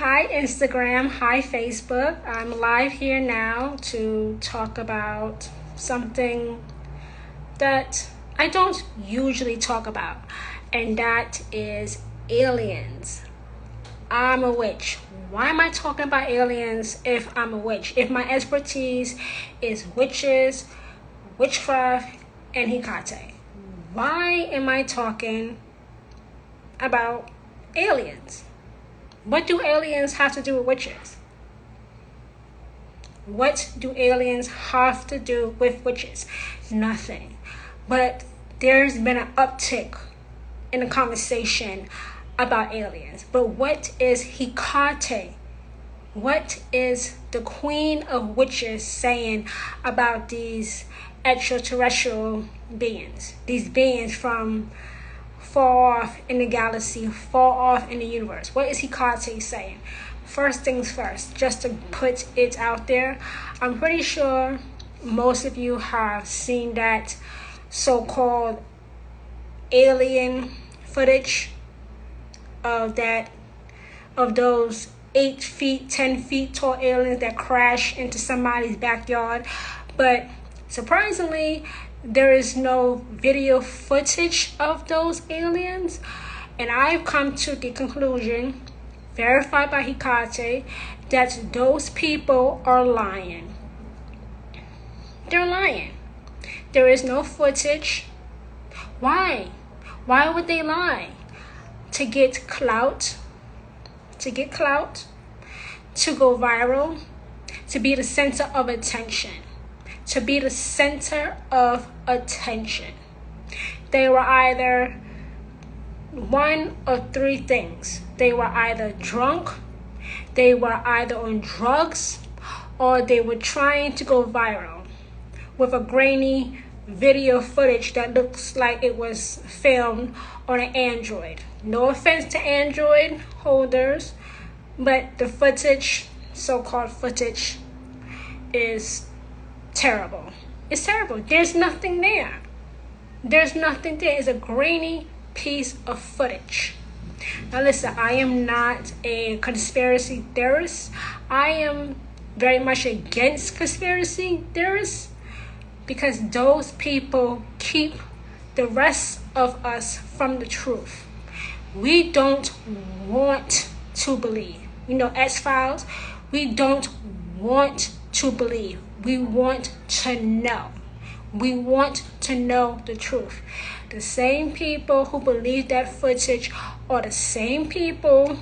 Hi Instagram, hi Facebook. I'm live here now to talk about something that I don't usually talk about, and that is aliens. I'm a witch. Why am I talking about aliens if I'm a witch? If my expertise is witches, witchcraft, and Hecate. Why am I talking about aliens? What do aliens have to do with witches? What do aliens have to do with witches? Nothing. But there's been an uptick in the conversation about aliens. But what is Hecate? What is the Queen of Witches saying about these extraterrestrial beings? These beings from far off in the galaxy, far off in the universe. What is Hecate saying? First things first, just to put it out there, I'm pretty sure most of you have seen that so-called alien footage of those 8 feet, 10 feet tall aliens that crash into somebody's backyard. But surprisingly, there is no video footage of those aliens, and I've come to the conclusion, verified by Hecate, that those people are lying. They're lying. There is no footage. Why? Why would they lie? To get clout? To get clout? To go viral? To be the center of attention? To be the center of attention. They were either one of three things. They were either drunk, they were either on drugs, or they were trying to go viral with a grainy video footage that looks like it was filmed on an Android. No offense to Android holders, but the footage, so-called footage, is terrible. It's terrible. There's nothing there. There's nothing there. It's a grainy piece of footage. Now listen, I am not a conspiracy theorist. I am very much against conspiracy theorists because those people keep the rest of us from the truth. We don't want to believe. X-Files, we don't want to believe. We want to know. We want to know the truth. The same people who believe that footage are the same people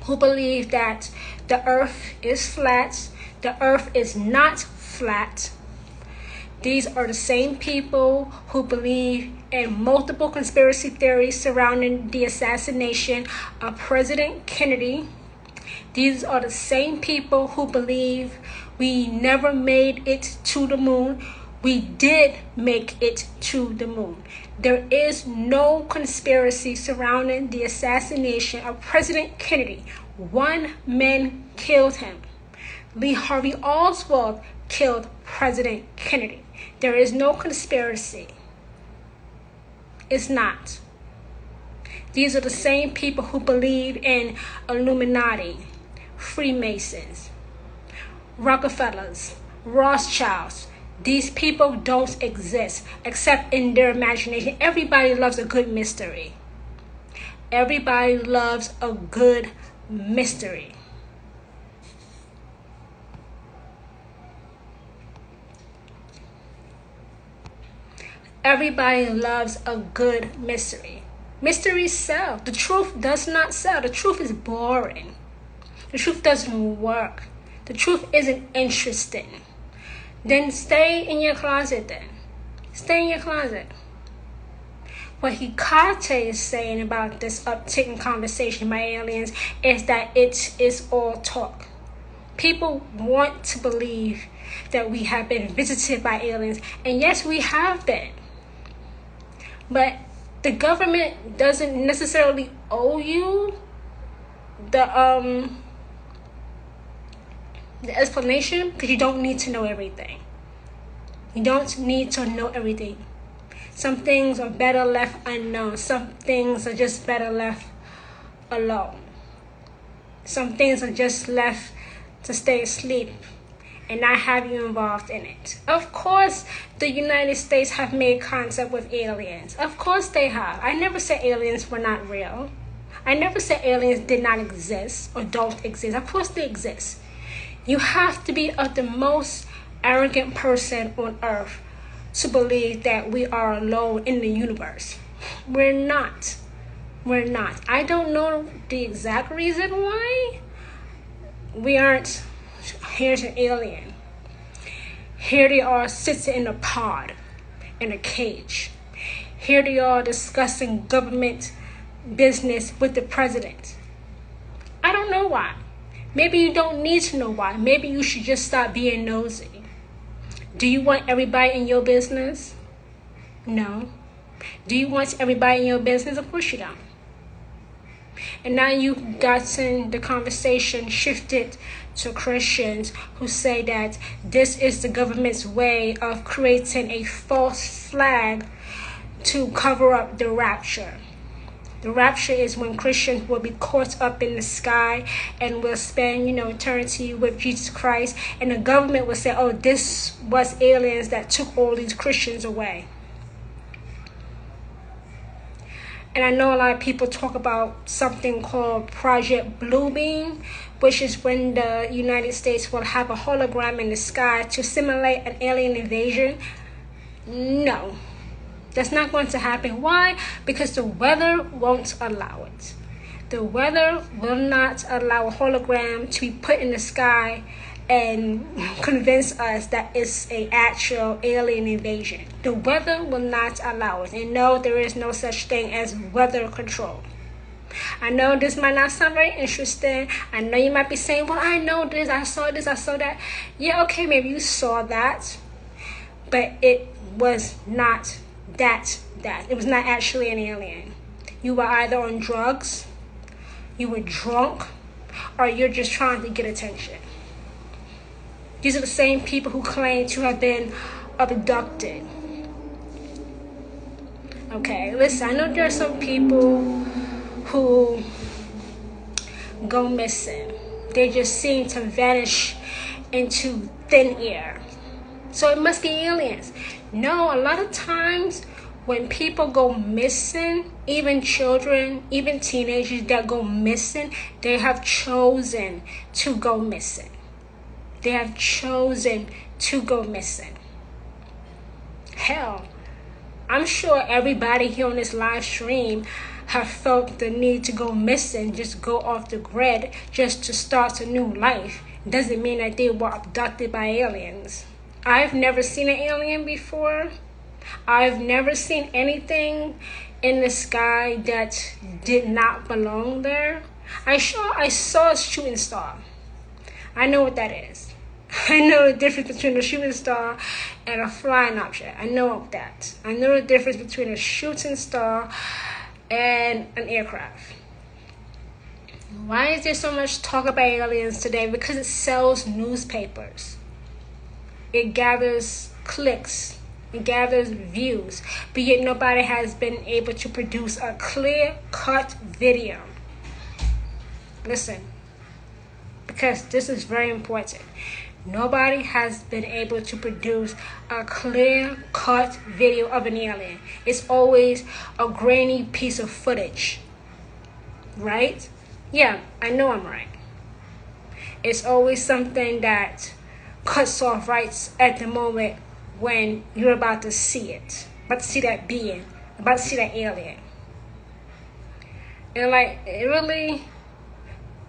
who believe that the earth is flat. The earth is not flat. These are the same people who believe in multiple conspiracy theories surrounding the assassination of President Kennedy. These are the same people who believe we never made it to the moon. We did make it to the moon. There is no conspiracy surrounding the assassination of President Kennedy. One man killed him. Lee Harvey Oswald killed President Kennedy. There is no conspiracy. It's not. These are the same people who believe in Illuminati, Freemasons, Rockefellers, Rothschilds. These people don't exist except in their imagination. Everybody loves a good mystery. Everybody loves a good mystery. Everybody loves a good mystery. Mysteries sell. The truth does not sell. The truth is boring. The truth doesn't work. The truth isn't interesting. Then stay in your closet then. Stay in your closet. What Hecate is saying about this uptick in conversation by aliens is that it is all talk. People want to believe that we have been visited by aliens. And yes, we have been. But the government doesn't necessarily owe you the explanation, because you don't need to know everything. You don't need to know everything. Some things are better left unknown. Some things are just better left alone. Some things are just left to stay asleep and not have you involved in it. Of course, the United States have made contact with aliens. Of course they have. I never said aliens were not real. I never said aliens did not exist or don't exist. Of course they exist. You have to be the most arrogant person on earth to believe that we are alone in the universe. We're not. We're not. I don't know the exact reason why we aren't. Here's an alien. Here they are sitting in a pod, in a cage. Here they are discussing government business with the president. I don't know why. Maybe you don't need to know why. Maybe you should just stop being nosy. Do you want everybody in your business? No. Do you want everybody in your business? Of course you don't. And now you've gotten the conversation shifted to Christians who say that this is the government's way of creating a false flag to cover up the rapture. The rapture is when Christians will be caught up in the sky and will spend, eternity with Jesus Christ. And the government will say, oh, this was aliens that took all these Christians away. And I know a lot of people talk about something called Project Bluebeam, which is when the United States will have a hologram in the sky to simulate an alien invasion. No, that's not going to happen. Why? Because the weather won't allow it. The weather will not allow a hologram to be put in the sky and convince us that it's an actual alien invasion. The weather will not allow it. And no, there is no such thing as weather control. I know this might not sound very interesting. I know you might be saying, well, I know this, I saw that. Yeah, okay, maybe you saw that. But it was not that. It was not actually an alien. You were either on drugs, you were drunk, or you're just trying to get attention. These are the same people who claim to have been abducted. Okay, listen, I know there are some people who go missing. They just seem to vanish into thin air. So it must be aliens. No, a lot of times when people go missing, even children, even teenagers that go missing, they have chosen to go missing. They have chosen to go missing. Hell, I'm sure everybody here on this live stream have felt the need to go missing, just go off the grid, just to start a new life. Doesn't mean that they were abducted by aliens. I've never seen an alien before. I've never seen anything in the sky that did not belong there. I saw a shooting star. I know what that is. I know the difference between a shooting star and a flying object. I know that. I know the difference between a shooting star and an aircraft. Why is there so much talk about aliens today? Because it sells newspapers. It gathers clicks. It gathers views. But yet nobody has been able to produce a clear-cut video. Listen. Because this is very important. Nobody has been able to produce a clear-cut video of an alien. It's always a grainy piece of footage. Right? Yeah, I know I'm right. It's always something that cuts off right at the moment when you're about to see it. About to see that being. About to see that alien. And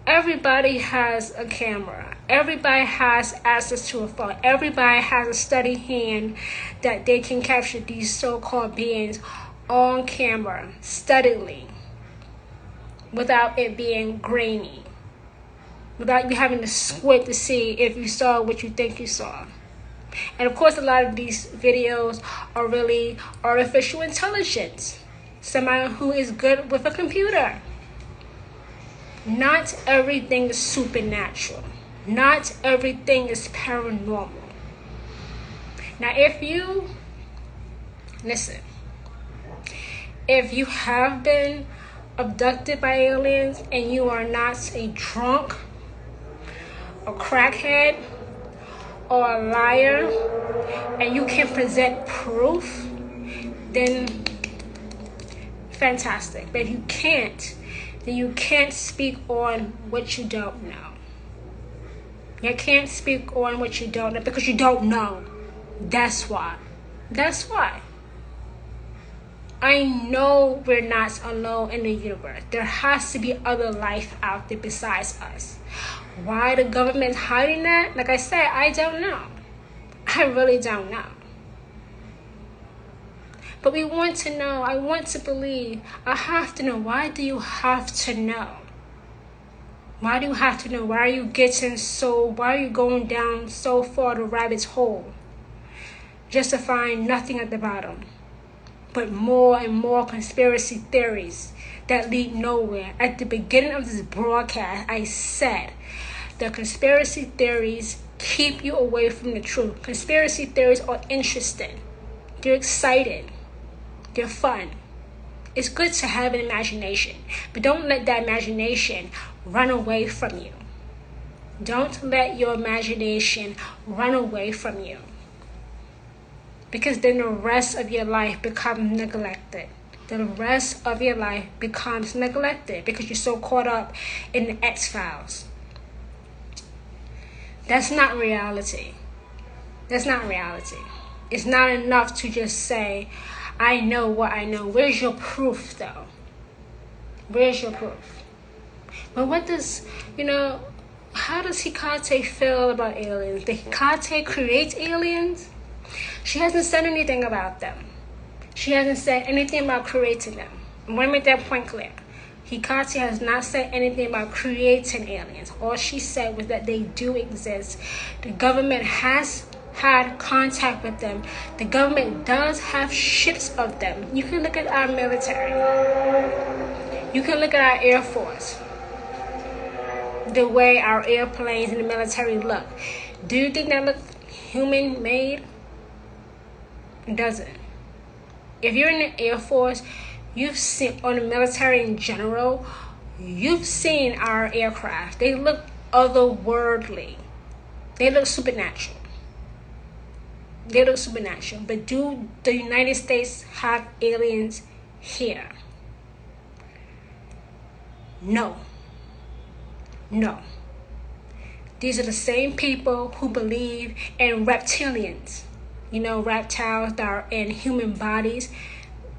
everybody has a camera. Everybody has access to a phone. Everybody has a steady hand that they can capture these so-called beings on camera, steadily, without it being grainy, without you having to squint to see if you saw what you think you saw. And of course, a lot of these videos are really artificial intelligence. Somebody who is good with a computer. Not everything is supernatural. Not everything is paranormal. Now, if you have been abducted by aliens and you are not a drunk, a crackhead, or a liar, and you can present proof, then fantastic. But if you can't, then you can't speak on what you don't know. You can't speak on what you don't know because you don't know. That's why. That's why. I know we're not alone in the universe. There has to be other life out there besides us. Why the government's hiding that? Like I said, I don't know. I really don't know. But we want to know. I want to believe. I have to know. Why do you have to know? Why do you have to know? Why are you why are you going down so far the rabbit's hole? Just to find nothing at the bottom. But more and more conspiracy theories that lead nowhere. At the beginning of this broadcast, I said the conspiracy theories keep you away from the truth. Conspiracy theories are interesting. They're exciting. They're fun. It's good to have an imagination, but don't let that imagination run away from you. Don't let your imagination run away from you. Because then the rest of your life becomes neglected. The rest of your life becomes neglected because you're so caught up in the X-Files. That's not reality. That's not reality. It's not enough to just say, I know what I know. Where's your proof, though? Where's your proof? But how does Hecate feel about aliens? Did Hecate create aliens? She hasn't said anything about them. She hasn't said anything about creating them. I want to make that point clear. Hecate has not said anything about creating aliens. All she said was that they do exist. The government has had contact with them. The government does have ships of them. You can look at our military. You can look at our Air Force. The way our airplanes and the military look. Do you think that look human-made? It doesn't. If you're in the Air Force, you've seen, or the military in general, you've seen our aircraft. They look otherworldly. They look supernatural. They look supernatural. But do the United States have aliens here? No. No. These are the same people who believe in reptilians. Reptiles that are in human bodies.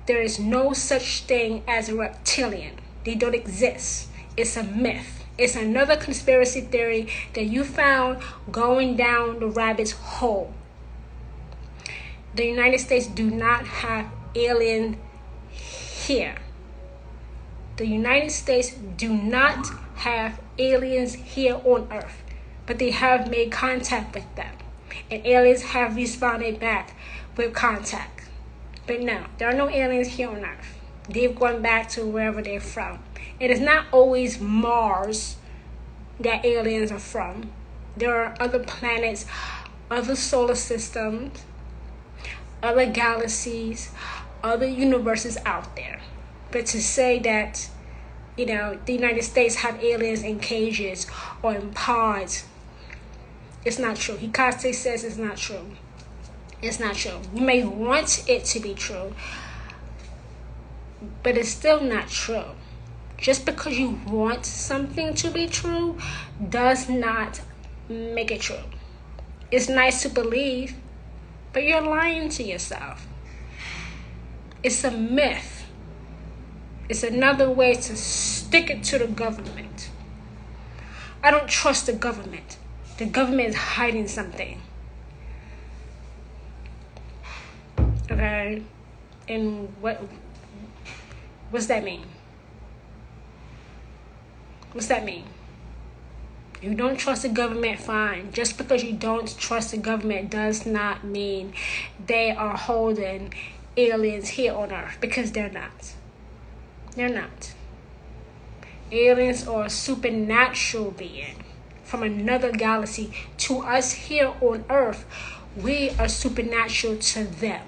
There is no such thing as a reptilian. They don't exist. It's a myth. It's another conspiracy theory that you found going down the rabbit's hole. The United States do not have aliens here. The United States do not have aliens here on Earth, but they have made contact with them. And aliens have responded back with contact. But no, there are no aliens here on Earth. They've gone back to wherever they're from. It is not always Mars that aliens are from. There are other planets, other solar systems, other galaxies, other universes out there. But to say that, the United States have aliens in cages or in pods, it's not true. Hecate says it's not true. It's not true. You may want it to be true, but it's still not true. Just because you want something to be true does not make it true. It's nice to believe, but you're lying to yourself. It's a myth. It's another way to stick it to the government. I don't trust the government. The government is hiding something. Okay? And what's that mean? What's that mean? You don't trust the government, fine. Just because you don't trust the government does not mean they are holding aliens here on Earth, because they're not. They're not. Aliens are a supernatural being from another galaxy. To us here on Earth, we are supernatural to them.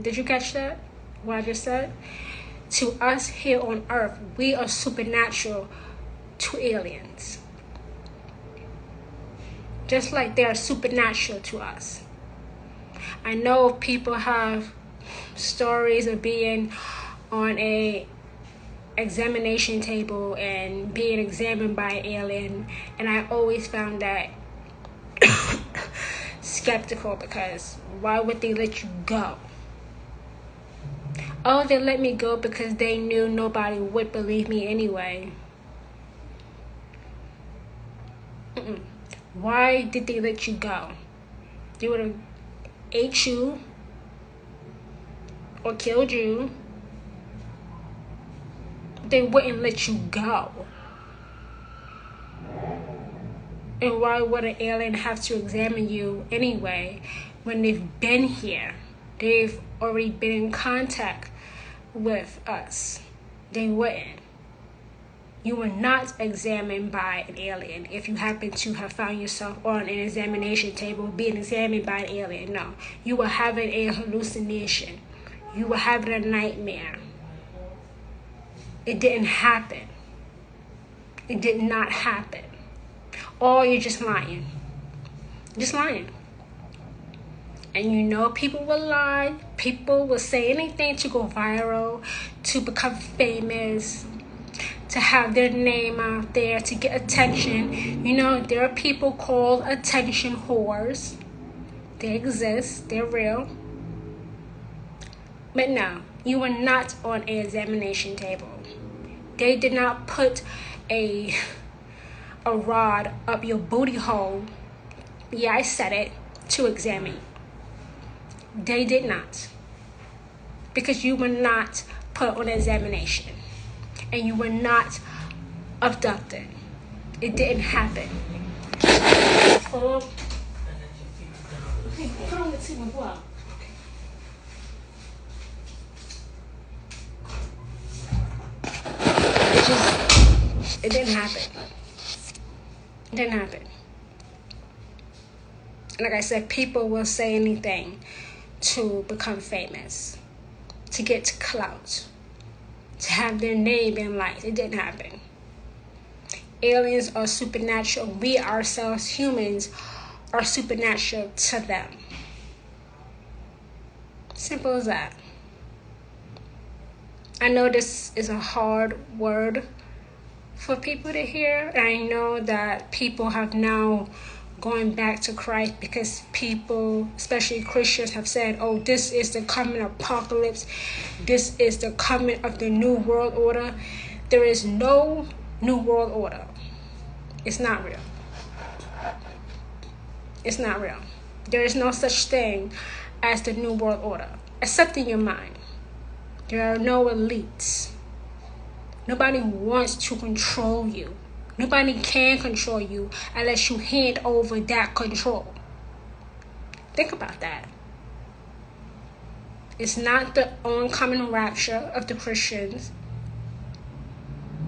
Did you catch that? What I just said? To us here on earth, we are supernatural to aliens. Just like they are supernatural to us. I know people have stories of being on a examination table and being examined by an alien, and I always found that skeptical, because why would they let you go? Oh, they let me go because they knew nobody would believe me anyway. Why did they let you go? They would have ate you or killed you. They wouldn't let you go. And why would an alien have to examine you anyway when they've been here? They've already been in contact with us. They wouldn't. You were not examined by an alien if you happen to have found yourself on an examination table being examined by an alien. No. You were having a hallucination. You were having a nightmare. It didn't happen. It did not happen. Or you're just lying. Just lying. And you know people will lie. People will say anything to go viral, to become famous, to have their name out there, to get attention. You know, there are people called attention whores. They exist. They're real. But no, you were not on an examination table. They did not put a rod up your booty hole. Yeah, I said it. To examine you. They did not. Because you were not put on examination. And you were not abducted. It didn't happen. Okay, put on the table as well. It didn't happen. It didn't happen. Like I said, people will say anything to become famous, to get clout, to have their name in lights. It didn't happen. Aliens are supernatural. We ourselves, humans, are supernatural to them. Simple as that. I know this is a hard word for people to hear. And I know that people have now gone back to Christ because people, especially Christians, have said, oh, this is the coming apocalypse. This is the coming of the new world order. There is no new world order. It's not real. It's not real. There is no such thing as the new world order, except in your mind. There are no elites. Nobody wants to control you. Nobody can control you unless you hand over that control. Think about that. It's not the oncoming rapture of the Christians.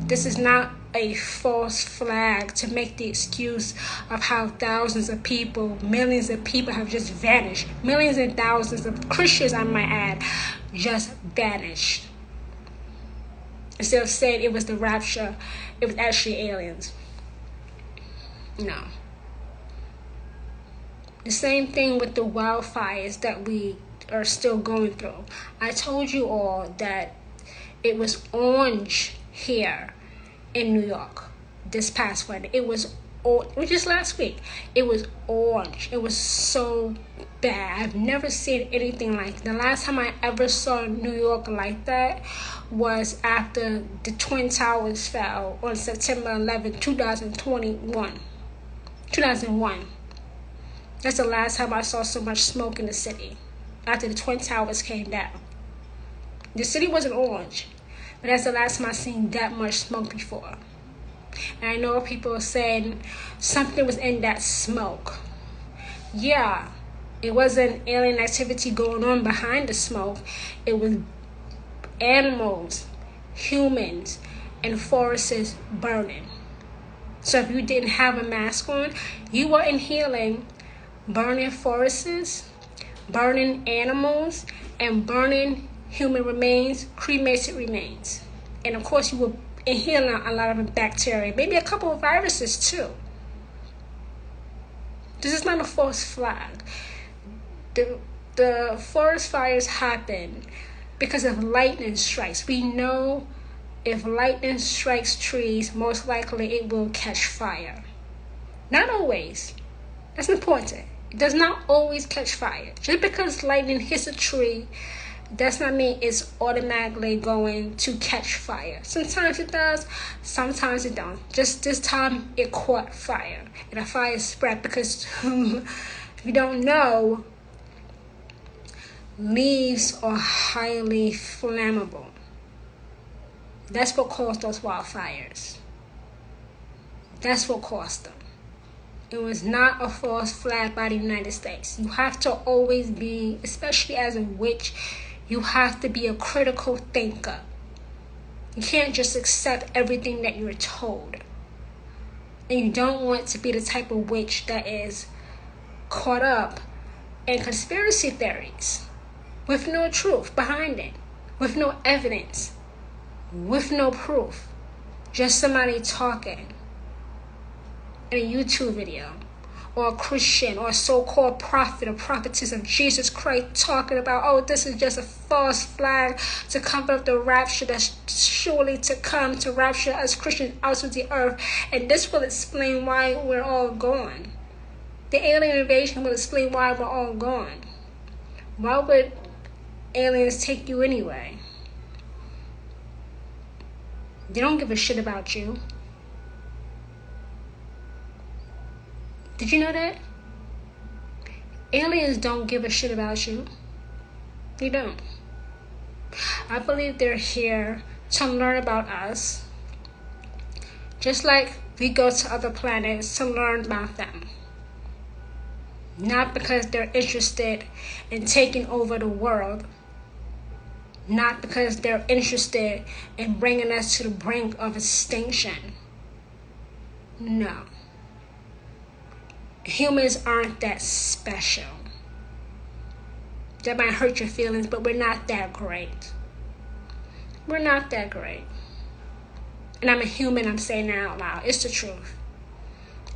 This is not a false flag to make the excuse of how thousands of people, millions of people have just vanished. Millions and thousands of Christians, I might add, just vanished. Instead of saying it was the rapture, it was actually aliens. No. The same thing with the wildfires that we are still going through. I told you all that it was orange here in New York this past Friday. It was just last week. It was orange. It was so bad. I've never seen anything like it. The last time I ever saw New York like that was after the Twin Towers fell on September 11, 2001. That's the last time I saw so much smoke in the city, after the Twin Towers came down. The city wasn't orange, but that's the last time I seen that much smoke before. And I know people are saying something was in that smoke. Yeah, it wasn't alien activity going on behind the smoke. It was animals, humans, and forests burning. So if you didn't have a mask on, you were inhaling burning forests, burning animals, and burning human remains, cremated remains. And of course, you will inhale a lot of bacteria, maybe a couple of viruses too. This is not a false flag. The forest fires happen because of lightning strikes. We know if lightning strikes trees, most likely it will catch fire. Not always. That's important. It does not always catch fire. Just because lightning hits a tree, does not mean it's automatically going to catch fire. Sometimes it does, sometimes it don't. Just this time it caught fire. And the fire spread because if you don't know, leaves are highly flammable. That's what caused those wildfires. That's what caused them. It was not a false flag by the United States. You have to always be, especially as a witch, you have to be a critical thinker. You can't just accept everything that you're told. And you don't want to be the type of witch that is caught up in conspiracy theories with no truth behind it, with no evidence, with no proof. Just somebody talking in a YouTube video, or a Christian, or a so-called prophet or prophetess of Jesus Christ talking about, oh, this is just a false flag to cover up the rapture that's surely to come to rapture us Christians out of the earth. And this will explain why we're all gone. The alien invasion will explain why we're all gone. Why would aliens take you anyway? They don't give a shit about you. Did you know that? Aliens don't give a shit about you. They don't. I believe they're here to learn about us, just like we go to other planets to learn about them. Not because they're interested in taking over the world. Not because they're interested in bringing us to the brink of extinction. No. Humans aren't that special. That might hurt your feelings, but we're not that great. We're not that great. And I'm a human, I'm saying that out loud. It's the truth.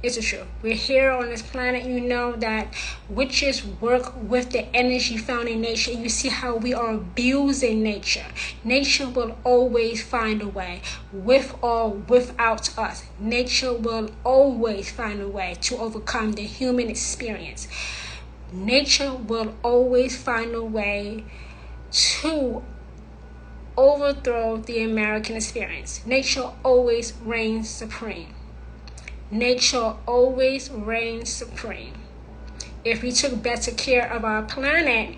It's the truth. We're here on this planet. You know that witches work with the energy found in nature. You see how we are abusing nature. Nature will always find a way. With or without us, nature will always find a way to overcome the human experience. Nature will always find a way to overthrow the American experience. Nature always reigns supreme. Nature always reigns supreme. If we took better care of our planet,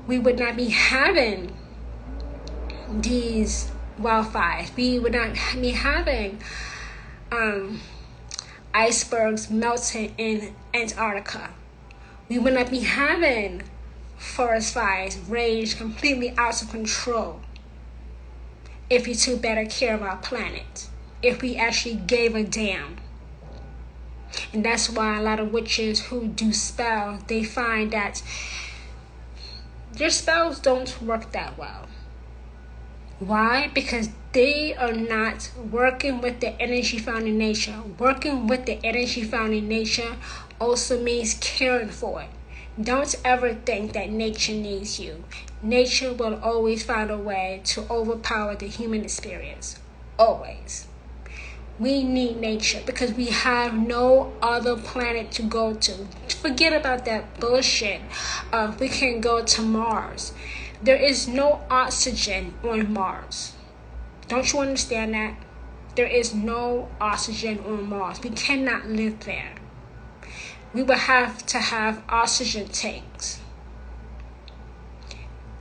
we would not be having these wildfires. We would not be having icebergs melting in Antarctica. We would not be having forest fires rage completely out of control if we took better care of our planet. If we actually gave a damn. And that's why a lot of witches who do spells, they find that their spells don't work that well. Why? Because they are not working with the energy found in nature. Working with the energy found in nature also means caring for it. Don't ever think that nature needs you. Nature will always find a way to overpower the human experience. Always. We need nature because we have no other planet to go to. Forget about that bullshit. We can go to Mars. There is no oxygen on Mars. Don't you understand that? There is no oxygen on Mars. We cannot live there. We would have to have oxygen tanks.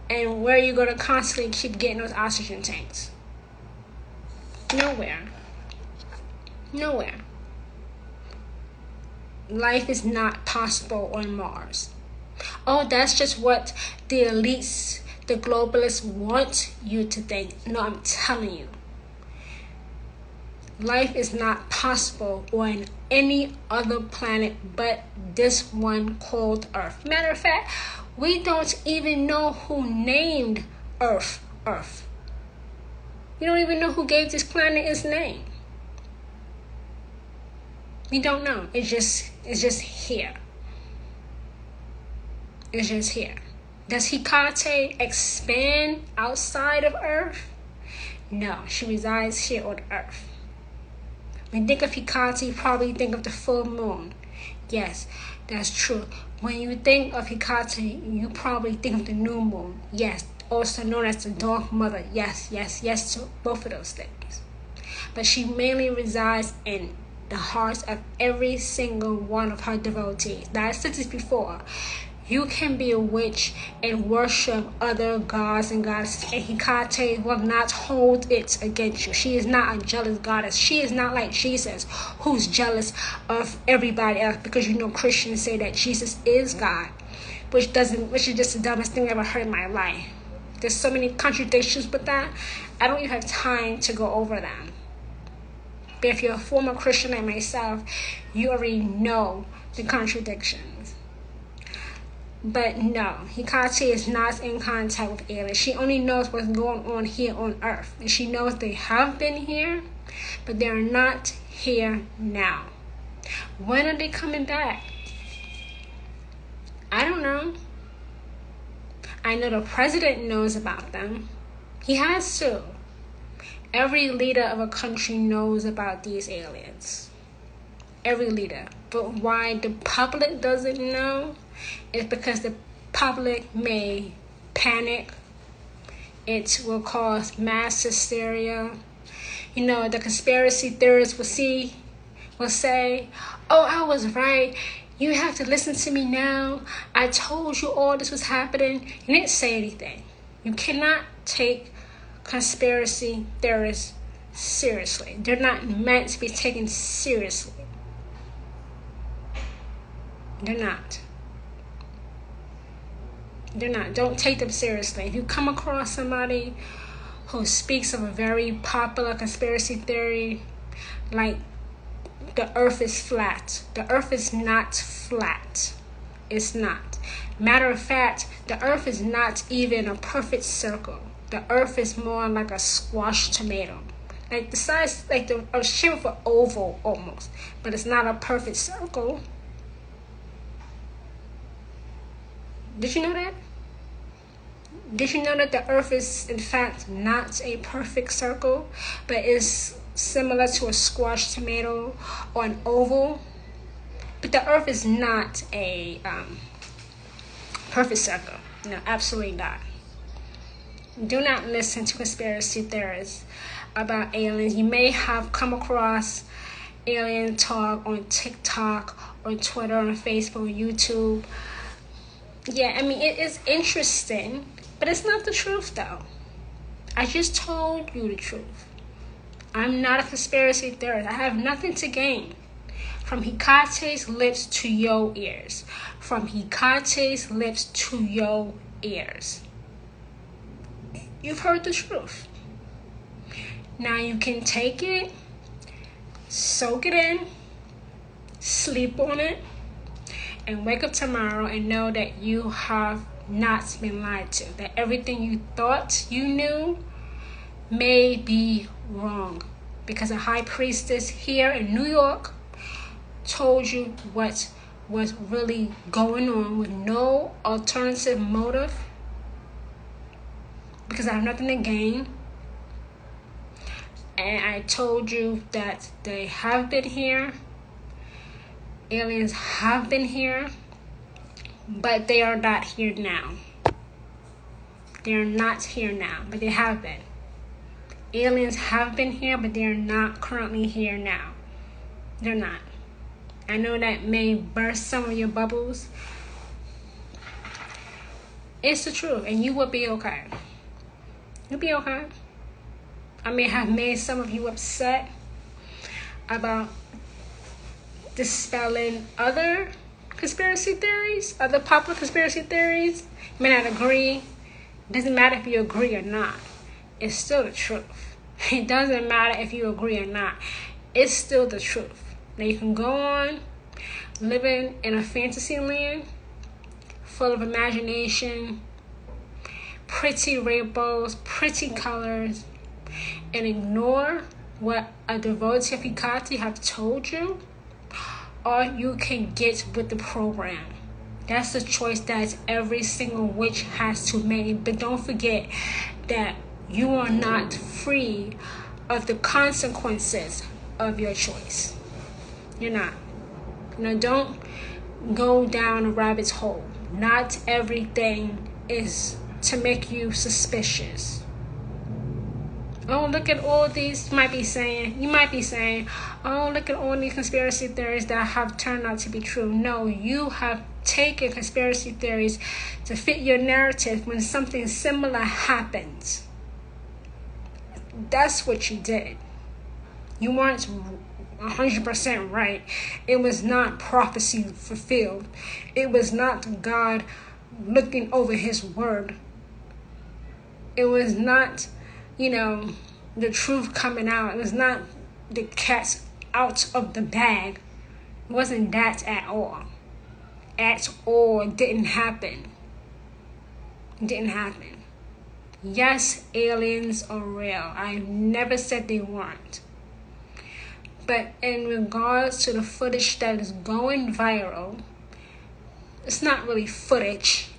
And where are you going to constantly keep getting those oxygen tanks? Nowhere. Nowhere. Life is not possible on Mars. Oh, that's just what the elites, the globalists want you to think. No, I'm telling you. Life is not possible on any other planet but this one called Earth. Matter of fact, we don't even know who named Earth. Earth. You don't even know who gave this planet its name. You don't know. It's just here. It's just here. Does Hecate expand outside of Earth? No, she resides here on Earth. When you think of Hecate, you probably think of the full moon. Yes, that's true. When you think of Hecate, you probably think of the new moon. Yes, also known as the Dark Mother. Yes to both of those things. But she mainly resides in the hearts of every single one of her devotees. Now, I said this before. You can be a witch and worship other gods and goddesses, and Hecate will not hold it against you. She is not a jealous goddess. She is not like Jesus, who's jealous of everybody else, because you know Christians say that Jesus is God, which is just the dumbest thing I've ever heard in my life. There's so many contradictions with that. I don't even have time to go over them. But if you're a former Christian like myself, you already know the contradictions. But no, Hecate is not in contact with aliens. She only knows what's going on here on Earth. And she knows they have been here, but they are not here now. When are they coming back? I don't know. I know the president knows about them. He has to. Every leader of a country knows about these aliens. Every leader. But why the public doesn't know is because the public may panic. It will cause mass hysteria. You know, the conspiracy theorists will say, oh, I was right. You have to listen to me now. I told you all this was happening. You didn't say anything. You cannot take conspiracy theorists seriously. They're not meant to be taken seriously. They're not. Don't take them seriously. If you come across somebody who speaks of a very popular conspiracy theory, like the earth is flat. The earth is not flat. It's not. Matter of fact, the earth is not even a perfect circle. The earth is more like a squashed tomato. Like the size, like the shape of an oval almost. But it's not a perfect circle. Did you know that? Did you know that the earth is in fact not a perfect circle, but is similar to a squashed tomato or an oval? But the earth is not a perfect circle. No, absolutely not. Do not listen to conspiracy theorists about aliens. You may have come across alien talk on TikTok, on Twitter, on Facebook, on YouTube. Yeah, I mean, it is interesting, but it's not the truth, though. I just told you the truth. I'm not a conspiracy theorist. I have nothing to gain. From Hecate's lips to your ears. From Hecate's lips to your ears. You've heard the truth. Now you can take it, soak it in, sleep on it, and wake up tomorrow and know that you have not been lied to. That everything you thought you knew may be wrong. Because a high priestess here in New York told you what was really going on with no alternative motive. Because I have nothing to gain. And I told you that they have been here. Aliens have been here, but they are not here now. They are not here now, but they have been. Aliens have been here, but they are not currently here now. They're not. I know that may burst some of your bubbles. It's the truth, and you will be okay. You'll be okay. I may have made some of you upset about dispelling other conspiracy theories, other popular conspiracy theories. You may not agree. It doesn't matter if you agree or not. It's still the truth. It doesn't matter if you agree or not. It's still the truth. Now you can go on living in a fantasy land full of imagination pretty rainbows, pretty colors, and ignore what a devotee of Hecate have told you, or you can get with the program. That's the choice that every single witch has to make. But don't forget that you are not free of the consequences of your choice. You're not. Don't go down a rabbit's hole. Not everything is to make you suspicious. Oh, look at all these. You might be saying, oh, look at all these conspiracy theories that have turned out to be true. No, you have taken conspiracy theories to fit your narrative when something similar happens. That's what you did. You weren't 100% right. It was not prophecy fulfilled. It was not God looking over his word. It was not, the truth coming out. It was not the cat's out of the bag. It wasn't that at all. At all. It didn't happen. It didn't happen. Yes, aliens are real. I never said they weren't. But in regards to the footage that is going viral, it's not really footage.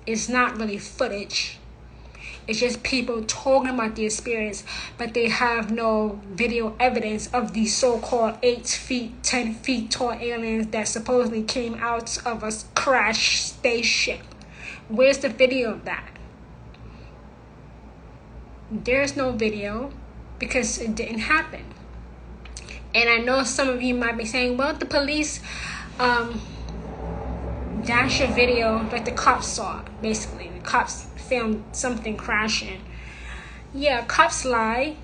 It's not really footage. It's just people talking about the experience, but they have no video evidence of these so-called 8 feet, 10 feet tall aliens that supposedly came out of a crashed spaceship. Where's the video of that? There's no video because it didn't happen. And I know some of you might be saying, well, the police dash a video like the cops saw, basically. The cops filmed something crashing. Yeah, cops lie.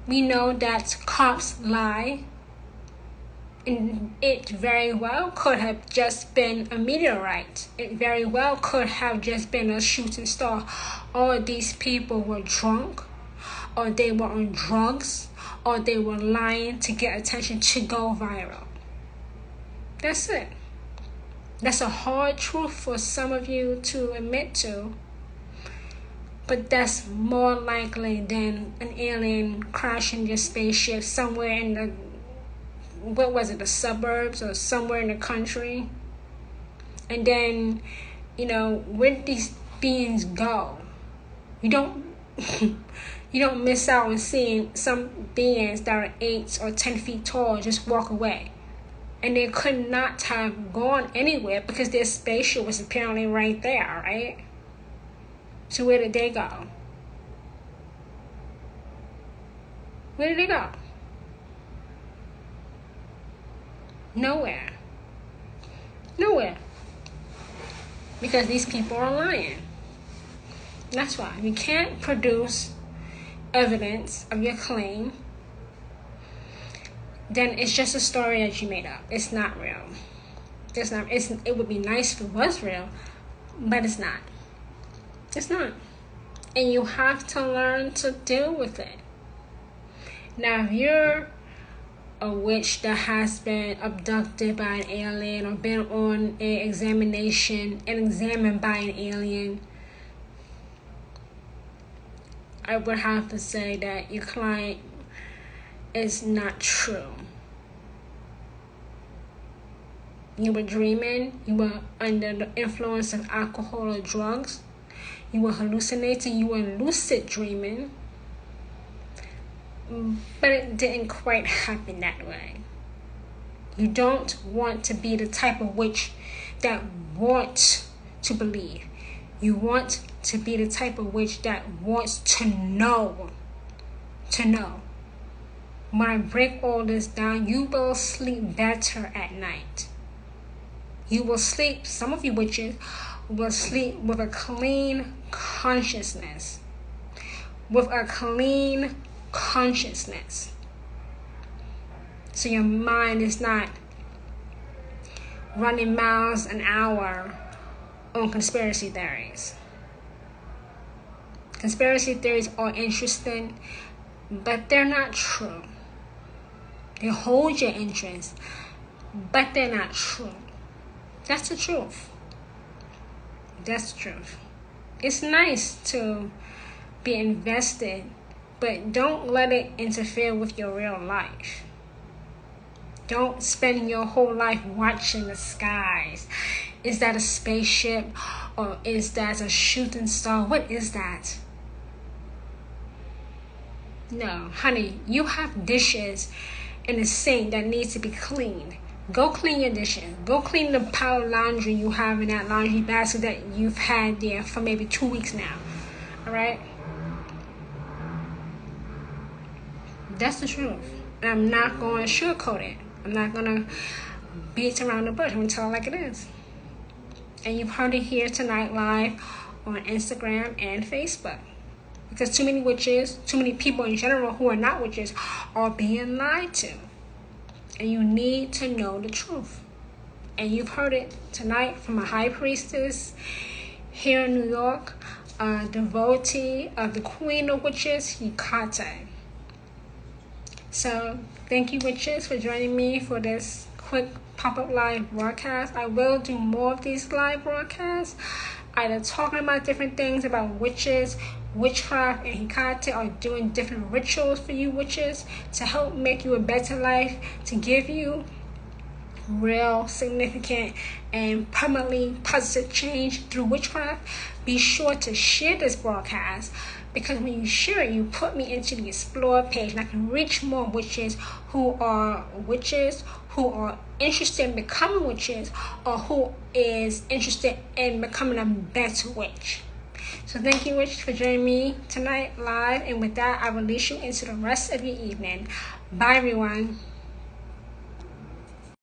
We know that cops lie. And it very well could have just been a meteorite. It very well could have just been a shooting star. All these people were drunk, or they were on drugs, or they were lying to get attention to go viral. That's it. That's a hard truth for some of you to admit to. But that's more likely than an alien crashing your spaceship somewhere in the suburbs or somewhere in the country. And then, where did these beings go? You don't miss out on seeing some beings that are 8 or 10 feet tall just walk away. And they could not have gone anywhere because their spaceship was apparently right there, right? So where did they go? Where did they go? Nowhere. Because these people are lying. That's why. You can't produce evidence of your claim. Then it's just a story that you made up. It's not real. It would be nice if it was real, but it's not. It's not. And you have to learn to deal with it. Now, if you're a witch that has been abducted by an alien or been on an examination and examined by an alien, I would have to say that your client is not true. You were dreaming, you were under the influence of alcohol or drugs, you were hallucinating, you were lucid dreaming, but it didn't quite happen that way. You don't want to be the type of witch that wants to believe. You want to be the type of witch that wants to know. When I break all this down, you will sleep better at night. You will sleep, some of you witches will sleep with a clean consciousness. So your mind is not running miles an hour on conspiracy theories. Conspiracy theories are interesting, but they're not true. They hold your interest, but they're not true. That's the truth. It's nice to be invested, but don't let it interfere with your real life. Don't spend your whole life watching the skies. Is that a spaceship, or is that a shooting star? What is that? No, honey, you have dishes in the sink that needs to be cleaned. Go clean your dishes. Go clean the pile of laundry you have in that laundry basket that you've had there for maybe 2 weeks now. All right? That's the truth. And I'm not going to sugarcoat it. I'm not going to beat around the bush. I'm going to tell it like it is. And you've heard it here tonight live on Instagram and Facebook. Because too many witches, too many people in general who are not witches are being lied to. And you need to know the truth. And you've heard it tonight from a high priestess here in New York, a devotee of the Queen of Witches Hecate. So thank you, witches, for joining me for this quick pop-up live broadcast. I will do more of these live broadcasts, either talking about different things about witches, witchcraft, and Hecate, or doing different rituals for you witches to help make you a better life, to give you real, significant, and permanently positive change through witchcraft. Be sure to share this broadcast, because when you share it, you put me into the Explore page, and I can reach more witches who are interested in becoming witches, or who is interested in becoming a better witch. So thank you, witches, for joining me tonight live. And with that, I release you into the rest of your evening. Bye, everyone.